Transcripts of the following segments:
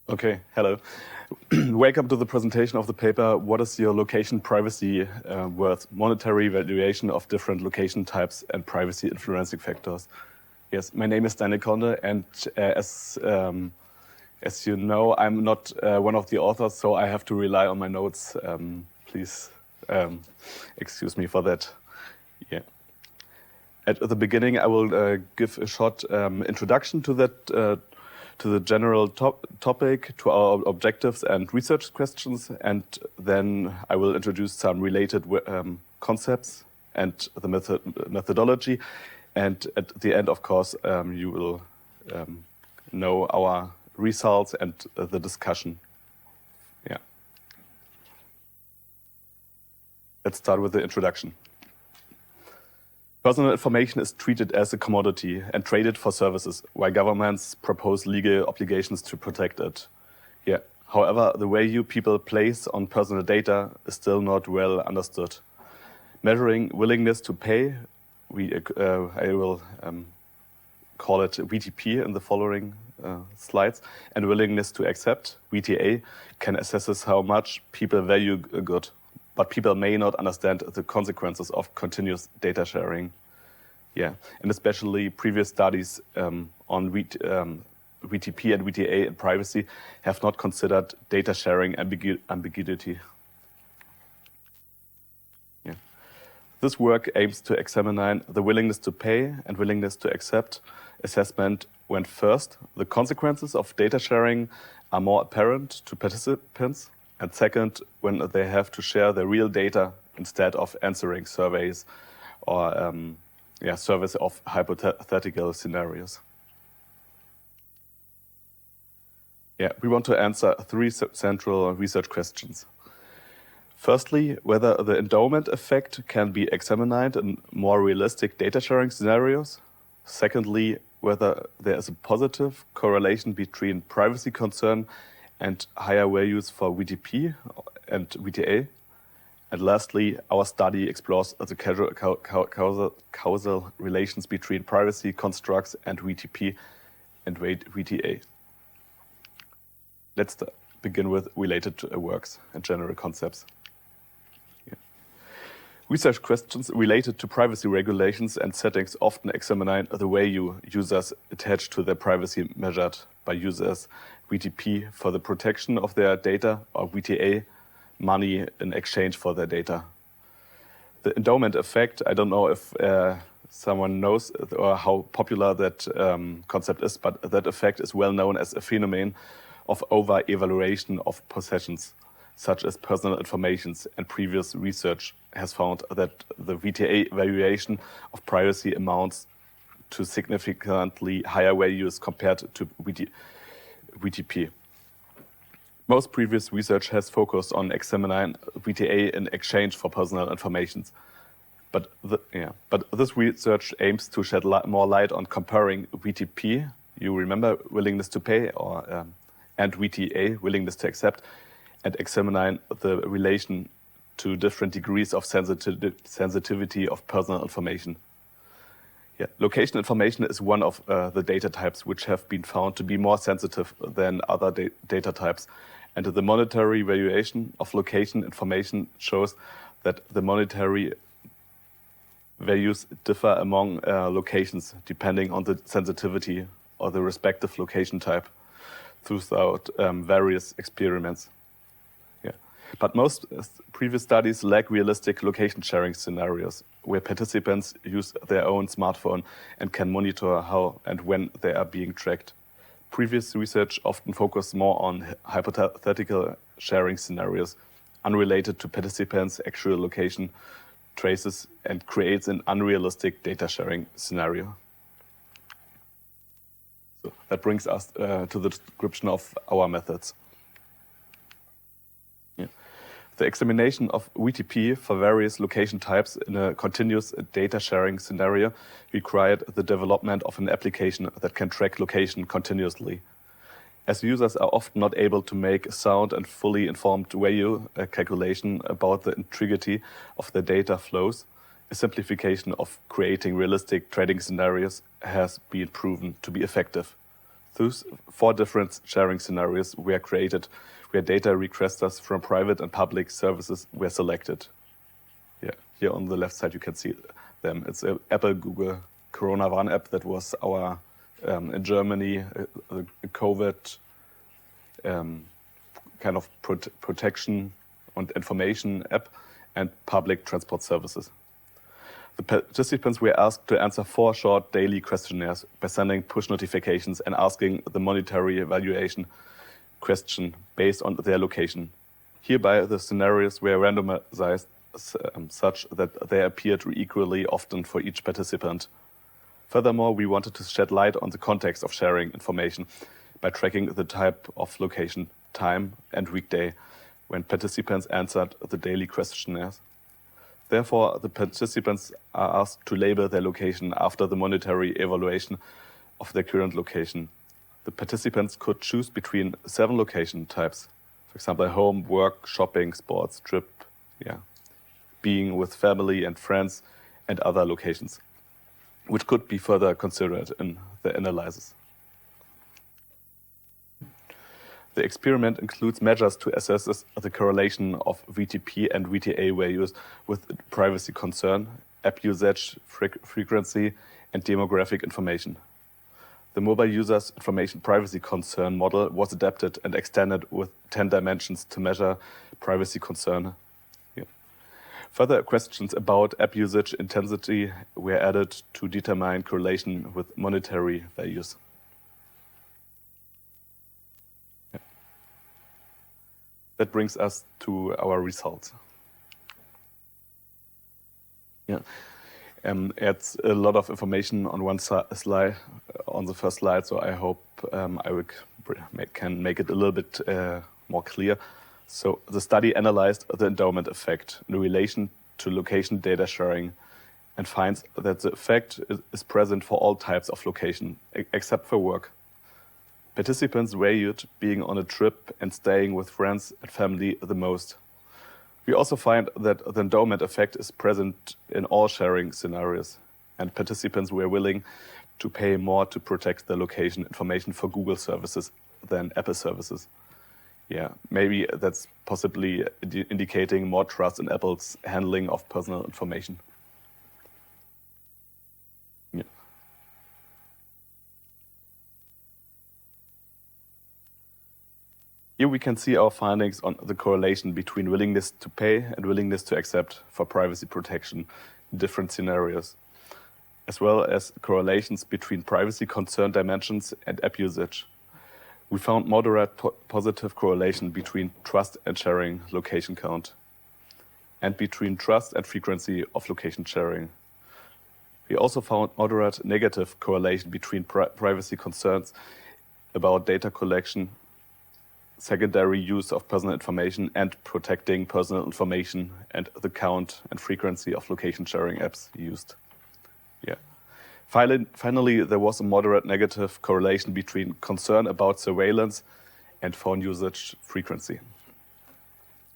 Okay, hello. Welcome to the presentation of the paper, What is your location privacy worth? Monetary valuation of different location types and privacy influencing factors. Yes, my name is Zhenni, and as you know, I'm not one of the authors, so I have to rely on my notes. Please excuse me for that. Yeah. At the beginning, I will give a short introduction to that, to the general topic, to our objectives and research questions, and then I will introduce some related concepts and the methodology. And at the end, of course, you will know our results and the discussion. Yeah. Let's start with the introduction. Personal information is treated as a commodity and traded for services, while governments propose legal obligations to protect it. Yeah. However, the value people place on personal data is still not well understood. Measuring willingness to pay, I will call it VTP in the following slides, and willingness to accept, VTA, can assess how much people value a good. But people may not understand the consequences of continuous data sharing. Yeah, and especially previous studies on VTP and VTA and privacy have not considered data sharing ambiguity. Yeah. This work aims to examine the willingness to pay and willingness to accept assessment when first, the consequences of data sharing are more apparent to participants, and second, when they have to share their real data instead of answering surveys or surveys of hypothetical scenarios. Yeah, we want to answer three central research questions. Firstly, whether the endowment effect can be examined in more realistic data sharing scenarios. Secondly, whether there is a positive correlation between privacy concern and higher values for VTP and VTA. And lastly, our study explores the causal relations between privacy constructs and VTP and VTA. Let's begin with related works and general concepts. Yeah. Research questions related to privacy regulations and settings often examine the value users attach to their privacy measured by users VTP for the protection of their data or VTA, money in exchange for their data. The endowment effect, I don't know if someone knows or how popular that concept is, but that effect is well known as a phenomenon of over-evaluation of possessions, such as personal information, and previous research has found that the VTA valuation of privacy amounts to significantly higher values compared to VTP. Most previous research has focused on examining VTA in exchange for personal information. But this research aims to shed more light on comparing VTP, you remember willingness to pay, and VTA, willingness to accept, and examine the relation to different degrees of sensitivity of personal information. Yeah. Location information is one of the data types which have been found to be more sensitive than other data types. And the monetary valuation of location information shows that the monetary values differ among locations depending on the sensitivity or the respective location type throughout various experiments. Yeah. But most previous studies lack realistic location sharing scenarios where participants use their own smartphone and can monitor how and when they are being tracked. Previous research often focused more on hypothetical sharing scenarios unrelated to participants' actual location traces and creates an unrealistic data sharing scenario. So that brings us to the description of our methods. Yeah. The examination of VTP for various location types in a continuous data sharing scenario required the development of an application that can track location continuously. As users are often not able to make a sound and fully informed value calculation about the integrity of the data flows, a simplification of creating realistic trading scenarios has been proven to be effective. Thus, 4 different sharing scenarios were created where data requesters from private and public services were selected. Yeah, here on the left side you can see them. It's an Apple Google Corona Warn app that was our, in Germany, a COVID kind of protection and information app, and public transport services. The participants were asked to answer 4 short daily questionnaires by sending push notifications and asking the monetary evaluation question based on their location. Hereby, the scenarios were randomized such that they appeared equally often for each participant. Furthermore, we wanted to shed light on the context of sharing information by tracking the type of location, time, and weekday when participants answered the daily questionnaires. Therefore, the participants are asked to label their location after the monetary evaluation of their current location. The participants could choose between 7 location types, for example, home, work, shopping, sports, trip, being with family and friends, and other locations, which could be further considered in the analysis. The experiment includes measures to assess the correlation of VTP and VTA values with privacy concern, app usage, frequency, and demographic information. The mobile users' information privacy concern model was adapted and extended with 10 dimensions to measure privacy concern. Further questions about app usage intensity were added to determine correlation with monetary values. That brings us to our results. It's a lot of information on one slide, on the first slide, so I hope can make it a little bit more clear. So the study analyzed the endowment effect in relation to location data sharing and finds that the effect is present for all types of location, except for work. Participants valued being on a trip and staying with friends and family the most. We also find that the endowment effect is present in all sharing scenarios, and participants were willing to pay more to protect the location information for Google services than Apple services. Maybe that's possibly indicating more trust in Apple's handling of personal information. Here we can see our findings on the correlation between willingness to pay and willingness to accept for privacy protection in different scenarios, as well as correlations between privacy concern dimensions and app usage. We found moderate positive correlation between trust and sharing location count, and between trust and frequency of location sharing. We also found moderate negative correlation between privacy concerns about data collection, secondary use of personal information, and protecting personal information, and the count and frequency of location sharing apps used. Finally, there was a moderate negative correlation between concern about surveillance and phone usage frequency.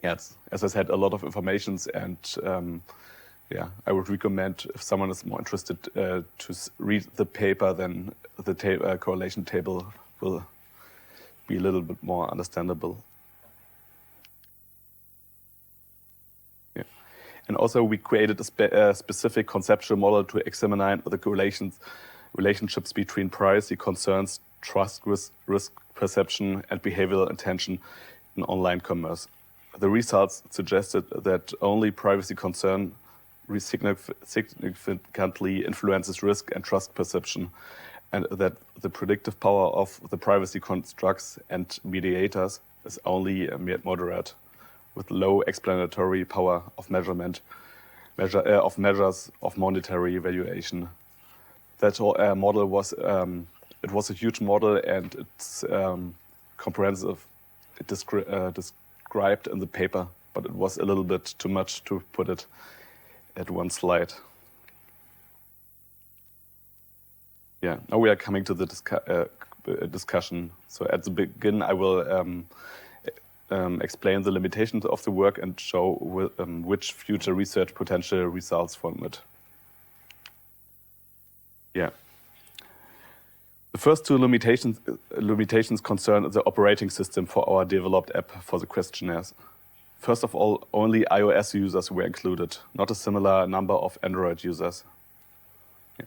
As I said, a lot of information, and I would recommend, if someone is more interested, to read the paper, then the correlation table will be a little bit more understandable. And also we created a specific conceptual model to examine the relationships between privacy concerns, trust risk perception, and behavioral intention in online commerce. The results suggested that only privacy concern significantly influences risk and trust perception, and that the predictive power of the privacy constructs and mediators is only moderate, with low explanatory power of measures of monetary valuation. That model was it was a huge model, and it's comprehensive. It described in the paper, but it was a little bit too much to put it at one slide. Now we are coming to the discussion. So at the beginning, I will explain the limitations of the work and show which future research potential results from it. The first two limitations concern the operating system for our developed app for the questionnaires. First of all, only iOS users were included, not a similar number of Android users.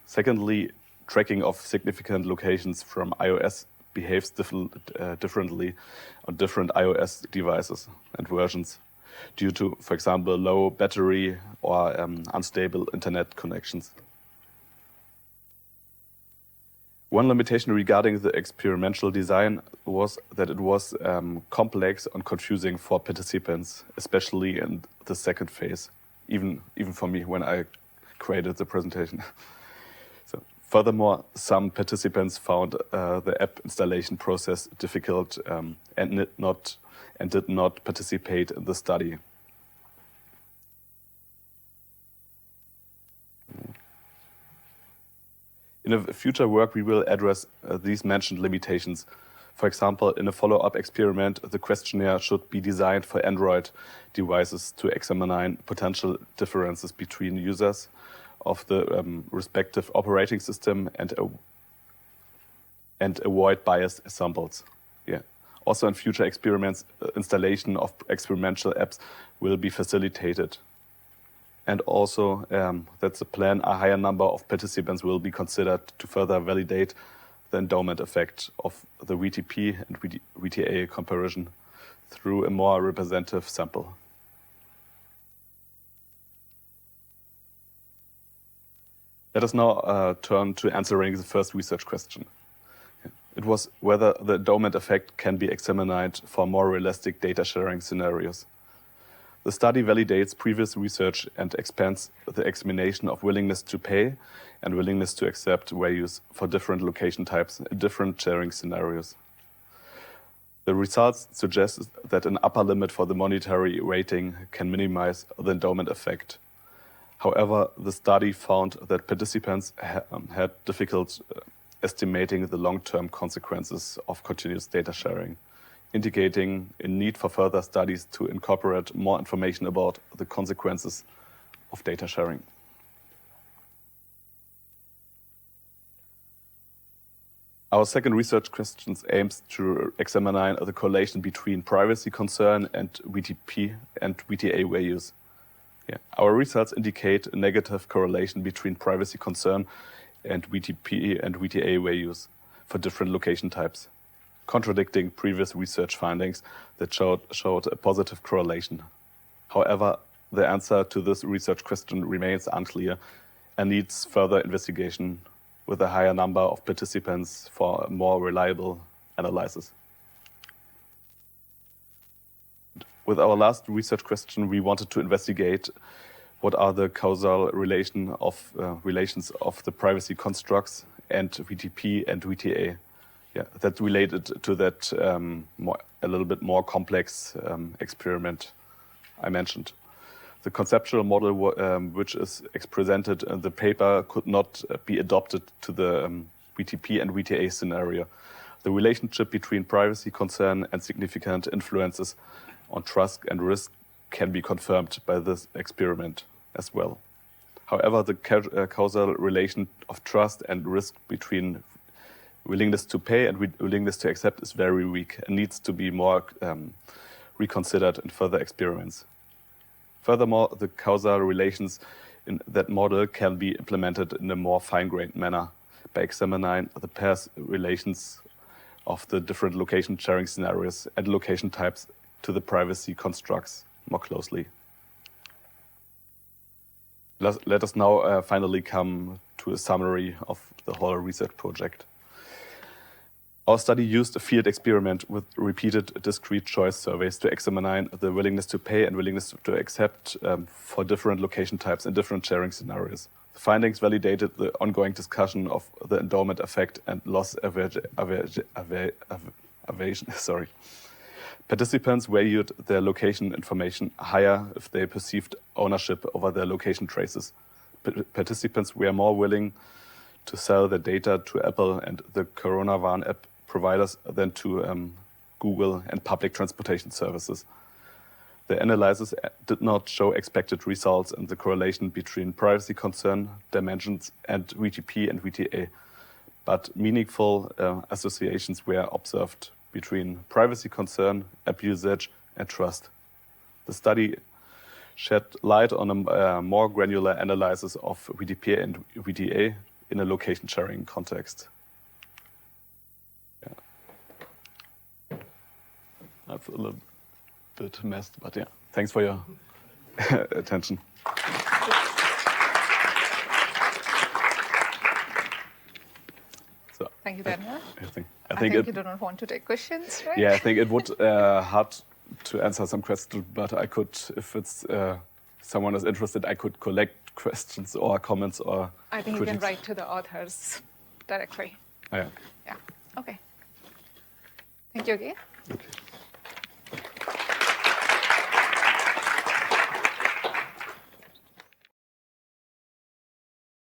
Secondly, tracking of significant locations from iOS behaves differently on different iOS devices and versions due to, for example, low battery or unstable internet connections. One limitation regarding the experimental design was that it was complex and confusing for participants, especially in the second phase, even for me when I created the presentation. So, furthermore, some participants found the app installation process difficult and did not participate in the study. In a future work, we will address these mentioned limitations. For example, in a follow-up experiment, the questionnaire should be designed for Android devices to examine potential differences between users of the respective operating system and avoid biased samples. Yeah. Also, in future experiments, installation of experimental apps will be facilitated. And also, that's the plan, a higher number of participants will be considered to further validate the endowment effect of the VTP and VTA comparison through a more representative sample. Let us now turn to answering the first research question. It was whether the endowment effect can be examined for more realistic data sharing scenarios. The study validates previous research and expands the examination of willingness to pay and willingness to accept values for different location types in different sharing scenarios. The results suggest that an upper limit for the monetary rating can minimize the endowment effect. However, the study found that participants had difficulty estimating the long-term consequences of continuous data sharing, indicating a need for further studies to incorporate more information about the consequences of data sharing. Our second research question aims to examine the correlation between privacy concern and VTP and VTA values. Yeah. Our results indicate a negative correlation between privacy concern and VTP and VTA values for different location types, contradicting previous research findings that showed a positive correlation. However, the answer to this research question remains unclear and needs further investigation with a higher number of participants for a more reliable analysis. With our last research question, we wanted to investigate what are the causal relations of the privacy constructs and VTP and VTA. Yeah, that related to that a little bit more complex experiment I mentioned. The conceptual model which is presented in the paper could not be adopted to the VTP and VTA scenario. The relationship between privacy concern and significant influences on trust and risk can be confirmed by this experiment as well. However, the causal relation of trust and risk between willingness to pay and willingness to accept is very weak and needs to be more reconsidered in further experiments. Furthermore, the causal relations in that model can be implemented in a more fine-grained manner by examining the pairs relations of the different location sharing scenarios and location types to the privacy constructs more closely. Let us now finally come to a summary of the whole research project. Our study used a field experiment with repeated discrete choice surveys to examine the willingness to pay and willingness to accept for different location types and different sharing scenarios. The findings validated the ongoing discussion of the endowment effect and loss aversion. Participants valued their location information higher if they perceived ownership over their location traces. Participants were more willing to sell their data to Apple and the Coronavirus app providers than to Google and public transportation services. The analysis did not show expected results in the correlation between privacy concern, dimensions, and VTP and VTA, but meaningful associations were observed between privacy concern, app usage, and trust. The study shed light on a more granular analysis of VDP and VDA in a location sharing context. Yeah. That's a little bit messed, but yeah, thanks for your attention. So, Thank you, Daniel. I think you do not want to take questions, right? Yeah, I think it would hard to answer some questions, but I could, if it's someone is interested, I could collect questions or comments or I think critiques. you can write to the authors directly. Oh, yeah. Yeah, okay. Thank you again.